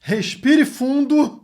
respire fundo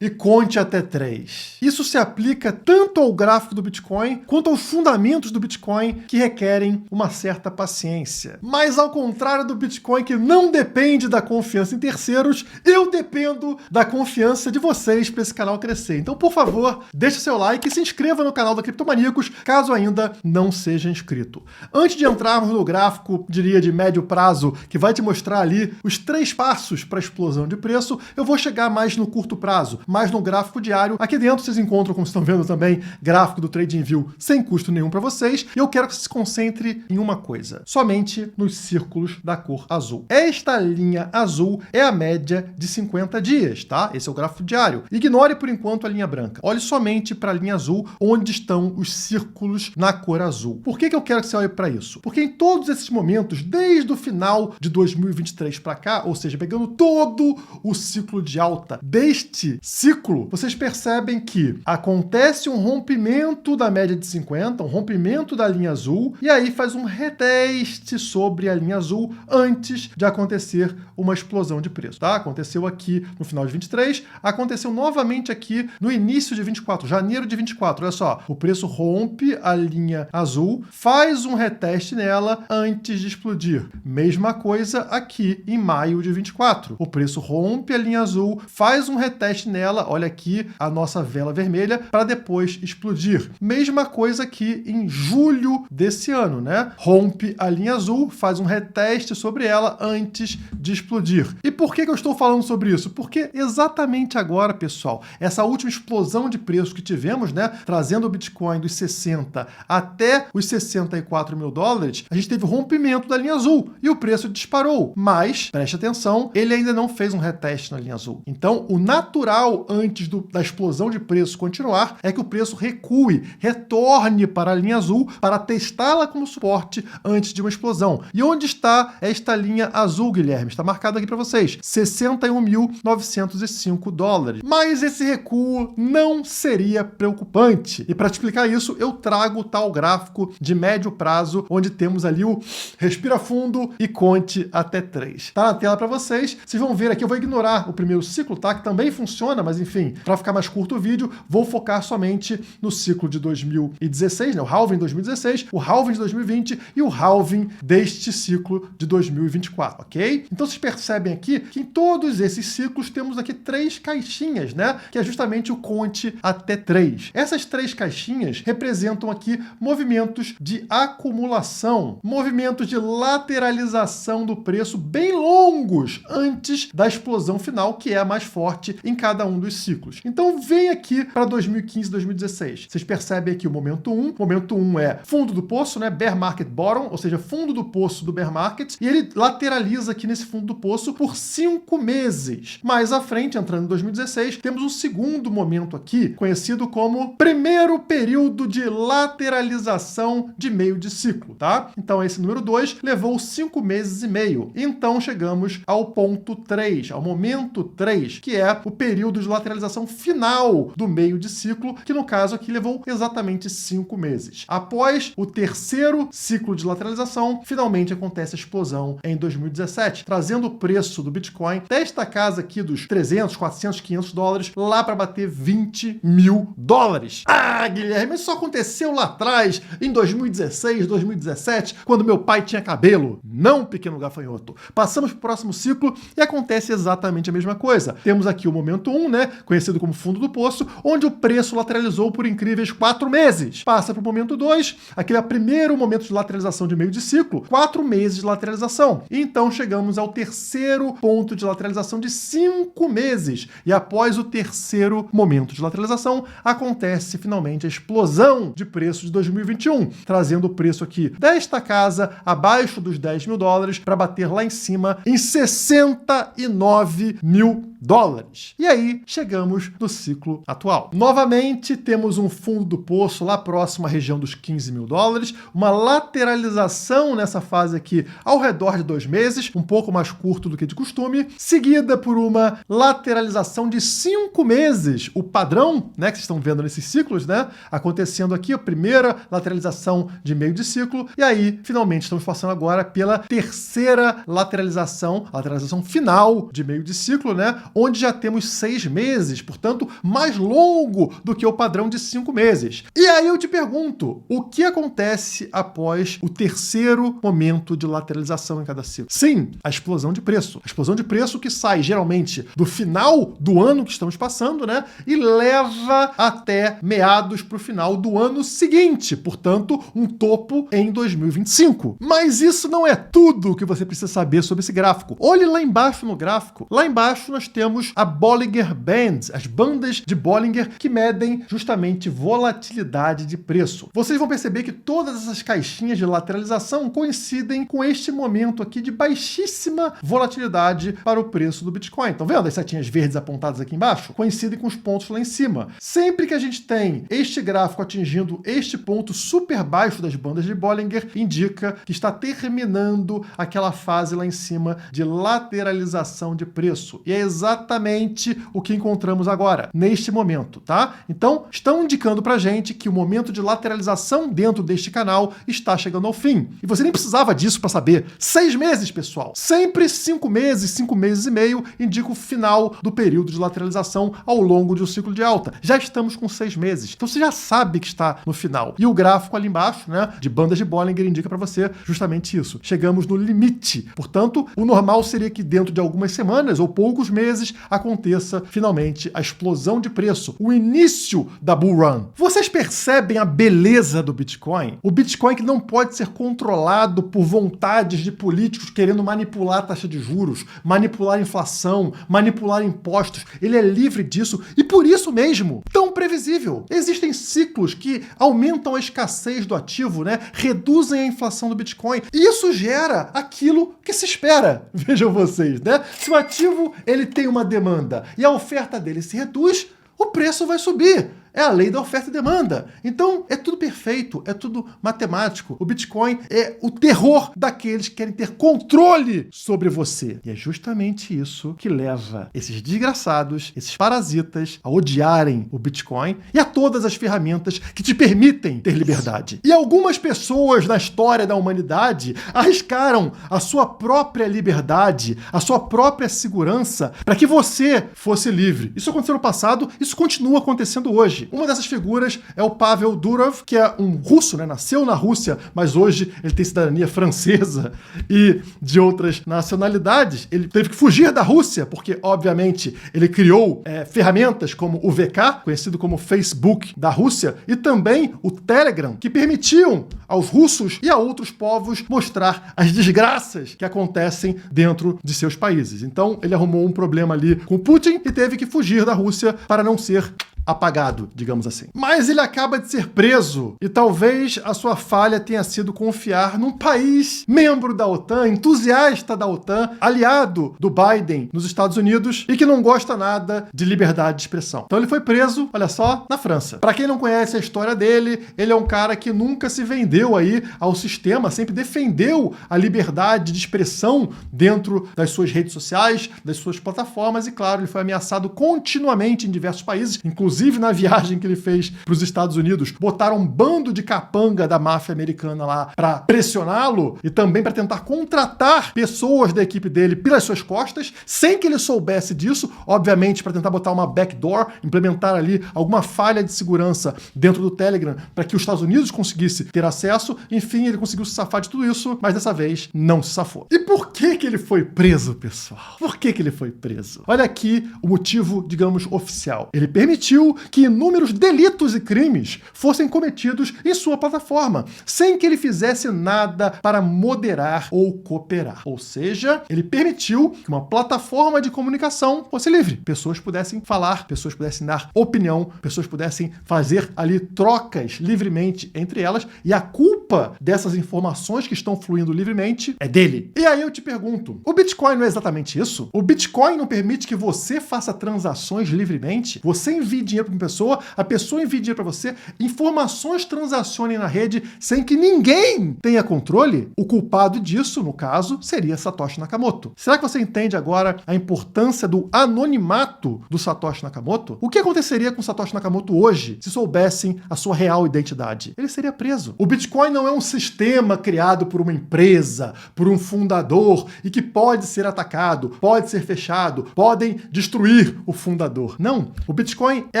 e conte até 3. Isso se aplica tanto ao gráfico do Bitcoin quanto aos fundamentos do Bitcoin, que requerem uma certa paciência. Mas ao contrário do Bitcoin, que não depende da confiança em terceiros, eu dependo da confiança de vocês para esse canal crescer. Então, por favor, deixe seu like e se inscreva no canal da Criptomaníacos, caso ainda não seja inscrito. Antes de entrarmos no gráfico, diria de médio prazo, que vai te mostrar ali os 3 passos para a explosão de preço, eu vou chegar mais no curto prazo, mais no gráfico diário. Aqui dentro vocês encontram, como estão vendo também, gráfico do TradingView sem custo nenhum para vocês. E eu quero que você se concentre em uma coisa, somente nos círculos da cor azul. Esta linha azul é a média de 50 dias, tá? Esse é o gráfico diário. Ignore por enquanto a linha branca. Olhe somente para a linha azul, onde estão os círculos na cor azul. Por que eu quero que você olhe para isso? Porque em todos esses momentos, desde o final de 2023 para cá, ou seja, pegando todo o ciclo de alta deste ciclo, vocês percebem que acontece um rompimento da média de 50, um rompimento da linha azul, e aí faz um reteste sobre a linha azul antes de acontecer uma explosão de preço, tá? Aconteceu aqui no final de 23, aconteceu novamente aqui no início de 24, janeiro de 24, olha só, o preço rompe a linha azul, faz um reteste nela antes de explodir. Mesma coisa aqui em maio de 24, o preço rompe a linha azul, faz um reteste nela, olha aqui a nossa vela vermelha, para depois explodir. Mesma coisa aqui em julho desse ano, né? Rompe a linha azul, faz um reteste sobre ela antes de explodir. E por que eu estou falando sobre isso? Porque exatamente agora, pessoal, essa última explosão de preço que tivemos, né? Trazendo o Bitcoin dos 60 até os 64 mil dólares, a gente teve o rompimento da linha azul e o preço disparou. Mas, preste atenção, ele ainda não fez um reteste na linha azul. Então, o natural antes da explosão de preço continuar é que o preço recue, retorne para a linha azul para testá-la como suporte antes de uma explosão. E onde está esta linha azul, Guilherme? Está marcado aqui para vocês, 61.905 dólares. Mas esse recuo não seria preocupante. E para te explicar isso, eu trago o tal gráfico de médio prazo, onde temos ali o respira fundo e conte até 3. Tá na tela para vocês. Vocês vão ver aqui, eu vou ignorar o primeiro ciclo, tá? Que também funciona, mas enfim, para ficar mais curto o vídeo, vou focar somente no ciclo de 2016, né? O halving de 2016, o halving de 2020 e o halving deste ciclo de 2024, ok? Então vocês percebem aqui que em todos esses ciclos temos aqui 3 caixinhas, né? Que é justamente o conte até 3. Essas 3 caixinhas representam aqui movimentos de acumulação, movimentos de lateralização do preço bem longos antes da explosão final, que é a mais forte em cada um dos ciclos. Então vem aqui para 2015 e 2016. Vocês percebem aqui o momento 1. O momento 1 é fundo do poço, né? Bear Market Bottom, ou seja, fundo do poço do Bear Market, e ele lateraliza aqui nesse fundo do poço por 5 meses. Mais à frente, entrando em 2016, temos um segundo momento aqui, conhecido como primeiro período de lateralização de meio de ciclo, tá? Então esse número 2 levou 5 meses e meio. Então chegamos ao ponto 3, ao momento 3, que é o período de lateralização final do meio de ciclo, que no caso aqui levou exatamente 5 meses. Após o terceiro ciclo de lateralização, finalmente acontece a explosão em 2017, trazendo o preço do Bitcoin desta casa aqui dos 300, 400, 500 dólares lá para bater 20 mil dólares. Ah, Guilherme, isso só aconteceu lá atrás, em 2016, 2017, quando meu pai tinha cabelo. Não, pequeno gafanhoto. Passamos para o próximo ciclo e acontece exatamente a mesma coisa. Temos aqui o momento 1, né, conhecido como fundo do poço, onde o preço lateralizou por incríveis 4 meses. Passa para o momento 2, aquele é o primeiro momento de lateralização de meio de ciclo, 4 meses de lateralização. E então chegamos ao terceiro ponto de lateralização de 5 meses. E após o terceiro momento de lateralização, acontece finalmente a explosão de preço de 2021, trazendo o preço aqui desta casa abaixo dos 10 mil dólares para bater lá em cima em 69 mil dólares. E aí chegamos no ciclo atual. Novamente, temos um fundo do poço lá próximo à região dos 15 mil dólares, uma lateralização nessa fase aqui ao redor de 2 meses, um pouco mais curto do que de costume, seguida por uma lateralização de 5 meses, o padrão, né, que vocês estão vendo nesses ciclos, né, acontecendo aqui, a primeira lateralização de meio de ciclo, e aí, finalmente, estamos passando agora pela terceira lateralização, a lateralização final de meio de ciclo, né, onde já temos 6 meses, portanto, mais longo do que o padrão de 5 meses. E aí eu te pergunto, o que acontece após o terceiro momento de lateralização em cada ciclo? Sim, a explosão de preço. A explosão de preço que sai, geralmente, do final do ano que estamos passando, né, e leva até meados para o final do ano seguinte, portanto, um topo em 2025. Mas isso não é tudo que você precisa saber sobre esse gráfico. Olhe lá embaixo no gráfico. Lá embaixo nós temos a Bollinger Bands, as bandas de Bollinger que medem justamente volatilidade de preço. Vocês vão perceber que todas essas caixinhas de lateralização coincidem com este momento aqui de baixíssima volatilidade para o preço do Bitcoin. Estão vendo as setinhas verdes apontadas aqui embaixo? Coincidem com os pontos lá em cima. Sempre que a gente tem este gráfico atingindo este ponto super baixo das bandas de Bollinger, indica que está terminando aquela fase lá em cima de lateralização de preço. E é exatamente o que encontramos agora, neste momento, tá? Então, estão indicando pra gente que o momento de lateralização dentro deste canal está chegando ao fim. E você nem precisava disso para saber. 6 meses, pessoal. Sempre 5 meses, 5 meses e meio indica o final do período de lateralização ao longo de um ciclo de alta. Já estamos com 6 meses. Então você já sabe que está no final. E o gráfico ali embaixo, né, de bandas de Bollinger indica para você justamente isso. Chegamos no limite. Portanto, o normal seria que dentro de algumas semanas ou poucos meses aconteça finalmente a explosão de preço, o início da bull run. Vocês percebem a beleza do Bitcoin? O Bitcoin que não pode ser controlado por vontades de políticos querendo manipular a taxa de juros, manipular a inflação, manipular impostos. Ele é livre disso e por isso mesmo, tão previsível. Existem ciclos que aumentam a escassez do ativo, né? Reduzem a inflação do Bitcoin. E isso gera aquilo que se espera. Vejam vocês, né? Se o ativo ele tem uma demanda e a oferta dele se reduz, o preço vai subir. É a lei da oferta e demanda. Então, é tudo perfeito, é tudo matemático. O Bitcoin é o terror daqueles que querem ter controle sobre você. E é justamente isso que leva esses desgraçados, esses parasitas, a odiarem o Bitcoin e a todas as ferramentas que te permitem ter liberdade. E algumas pessoas na história da humanidade arriscaram a sua própria liberdade, a sua própria segurança, para que você fosse livre. Isso aconteceu no passado, isso continua acontecendo hoje. Uma dessas figuras é o Pavel Durov, que é um russo, né? Nasceu na Rússia, mas hoje ele tem cidadania francesa e de outras nacionalidades. Ele teve que fugir da Rússia, porque, obviamente, ele criou ferramentas como o VK, conhecido como Facebook da Rússia, e também o Telegram, que permitiam aos russos e a outros povos mostrar as desgraças que acontecem dentro de seus países. Então, ele arrumou um problema ali com o Putin e teve que fugir da Rússia para não ser apagado, digamos assim. Mas ele acaba de ser preso e talvez a sua falha tenha sido confiar num país membro da OTAN, entusiasta da OTAN, aliado do Biden nos Estados Unidos e que não gosta nada de liberdade de expressão. Então ele foi preso, olha só, na França. Para quem não conhece a história dele, ele é um cara que nunca se vendeu aí ao sistema, sempre defendeu a liberdade de expressão dentro das suas redes sociais, das suas plataformas e, claro, ele foi ameaçado continuamente em diversos países, inclusive na viagem que ele fez para os Estados Unidos, botaram um bando de capanga da máfia americana lá para pressioná-lo e também para tentar contratar pessoas da equipe dele pelas suas costas, sem que ele soubesse disso, obviamente para tentar botar uma backdoor, implementar ali alguma falha de segurança dentro do Telegram para que os Estados Unidos conseguisse ter acesso. Enfim, ele conseguiu se safar de tudo isso, mas dessa vez não se safou. E por que ele foi preso, pessoal? Por que ele foi preso? Olha aqui o motivo, digamos, oficial. Ele permitiu permitiu que inúmeros delitos e crimes fossem cometidos em sua plataforma, sem que ele fizesse nada para moderar ou cooperar. Ou seja, ele permitiu que uma plataforma de comunicação fosse livre. Pessoas pudessem falar, pessoas pudessem dar opinião, pessoas pudessem fazer ali trocas livremente entre elas, e a culpa dessas informações que estão fluindo livremente é dele. E aí eu te pergunto, o Bitcoin não é exatamente isso? O Bitcoin não permite que você faça transações livremente? Você envie dinheiro para uma pessoa, a pessoa envie dinheiro para você, informações transacionem na rede sem que ninguém tenha controle? O culpado disso, no caso, seria Satoshi Nakamoto. Será que você entende agora a importância do anonimato do Satoshi Nakamoto? O que aconteceria com Satoshi Nakamoto hoje se soubessem a sua real identidade? Ele seria preso. O Bitcoin não é um sistema criado por uma empresa, por um fundador e que pode ser atacado, pode ser fechado, podem destruir o fundador. Não. O Bitcoin é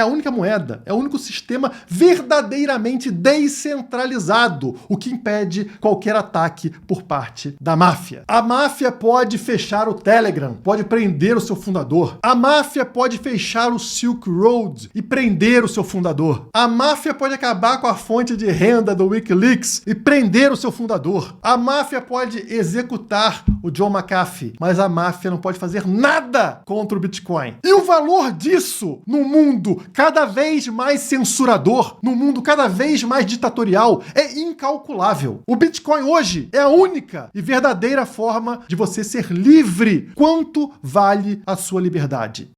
a única moeda, é o único sistema verdadeiramente descentralizado, o que impede qualquer ataque por parte da máfia. A máfia pode fechar o Telegram, pode prender o seu fundador. A máfia pode fechar o Silk Road e prender o seu fundador. A máfia pode acabar com a fonte de renda do Wikileaks e prender o seu fundador. A máfia pode executar o John McAfee, mas a máfia não pode fazer nada contra o Bitcoin. E o valor disso no mundo cada vez mais censurador, no mundo cada vez mais ditatorial, é incalculável. O Bitcoin hoje é a única e verdadeira forma de você ser livre. Quanto vale a sua liberdade?